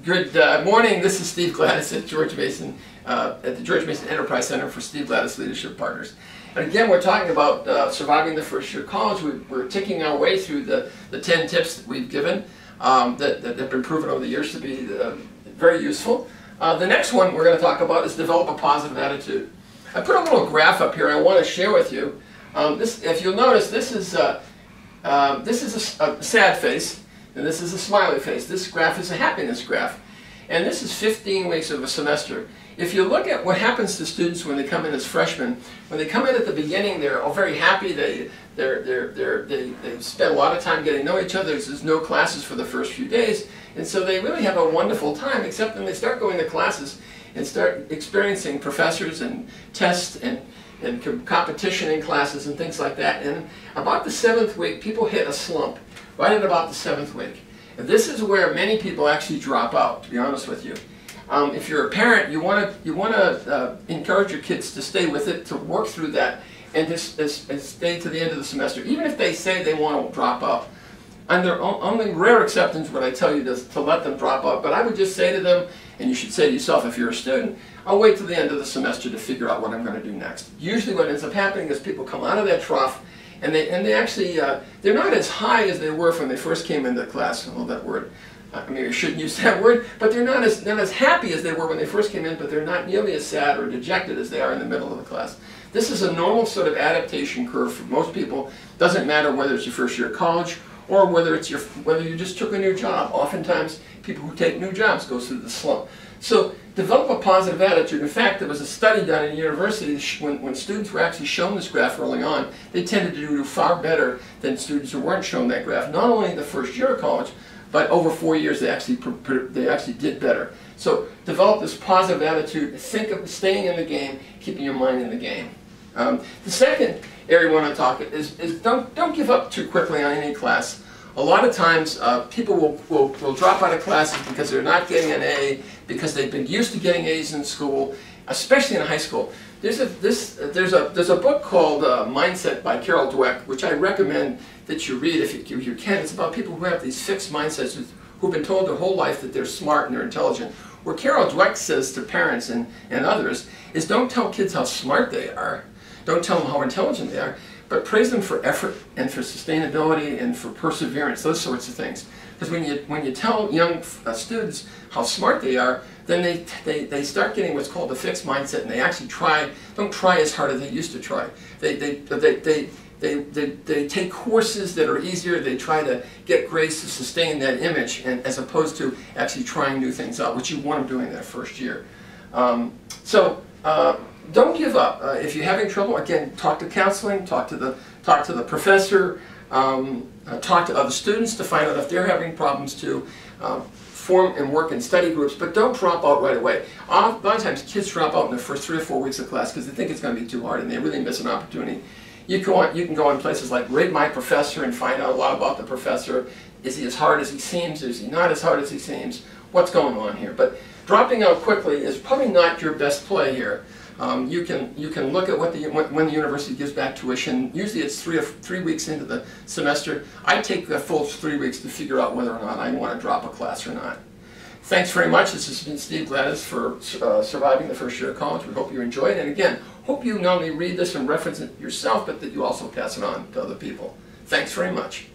Good morning. This is Steve Gladys at George Mason, at the George Mason Enterprise Center for Steve Gladys Leadership Partners. And again, we're talking about surviving the first year of college. We're ticking our way through the 10 tips that we've given that have been proven over the years to be very useful. The next one we're going to talk about is develop a positive attitude. I put a little graph up here I want to share with you. If you'll notice, this is a sad face, and this is a smiley face. This graph is a happiness graph. And this is 15 weeks of a semester. If you look at what happens to students when they come in as freshmen, when they come in at the beginning, they're all very happy. They spend a lot of time getting to know each other. There's no classes for the first few days. And so they really have a wonderful time, except when they start going to classes and start experiencing professors and tests and competition in classes and things like that. And about the 7th week, people hit a slump, right at about the 7th week. And this is where many people actually drop out, to be honest with you. If you're a parent, you want to encourage your kids to stay with it, to work through that, and to stay to the end of the semester. Even if they say they want to drop out. Under only rare exceptions would I tell you to let them drop out, but I would just say to them, and you should say to yourself if you're a student, I'll wait till the end of the semester to figure out what I'm going to do next. Usually what ends up happening is people come out of that trough and they actually, they're not as high as they were when they first came into class. Well, that word, maybe I shouldn't use that word, but they're not as happy as they were when they first came in, but they're not nearly as sad or dejected as they are in the middle of the class. This is a normal sort of adaptation curve for most people. Doesn't matter whether it's your first year of college or whether you just took a new job. Oftentimes, people who take new jobs go through the slump. So develop a positive attitude. In fact, there was a study done in university when students were actually shown this graph early on, they tended to do far better than students who weren't shown that graph. Not only in the first year of college, but over 4 years they actually did better. So develop this positive attitude. Think of staying in the game, keeping your mind in the game. The second area we want to talk is don't give up too quickly on any class. A lot of times people will drop out of classes because they're not getting an A, because they've been used to getting A's in school, especially in high school. There's a book called Mindset by Carol Dweck, which I recommend that you read if you can. It's about people who have these fixed mindsets, who've been told their whole life that they're smart and they're intelligent. Where Carol Dweck says to parents and others is don't tell kids how smart they are, don't tell them how intelligent they are, but praise them for effort and for sustainability and for perseverance, those sorts of things. Because when you tell young students how smart they are, then they start getting what's called a fixed mindset, and they actually don't try as hard as they used to try. They take courses that are easier. They try to get grades to sustain that image, and as opposed to actually trying new things out, which you want them doing that first year. Don't give up. If you're having trouble, again, talk to counseling, talk to the professor, talk to other students to find out if they're having problems too. Form and work in study groups, but don't drop out right away. A lot of times kids drop out in the first 3 or 4 weeks of class because they think it's going to be too hard and they really miss an opportunity. You can go on places like Rate My Professor and find out a lot about the professor. Is he as hard as he seems? Is he not as hard as he seems? What's going on here? But dropping out quickly is probably not your best play here. You can look at when the university gives back tuition. Usually it's 3 weeks into the semester. I take the full 3 weeks to figure out whether or not I want to drop a class or not. Thanks very much. This has been Steve Gladys for surviving the first year of college. We hope you enjoyed it. And again, hope you not only read this and reference it yourself, but that you also pass it on to other people. Thanks very much.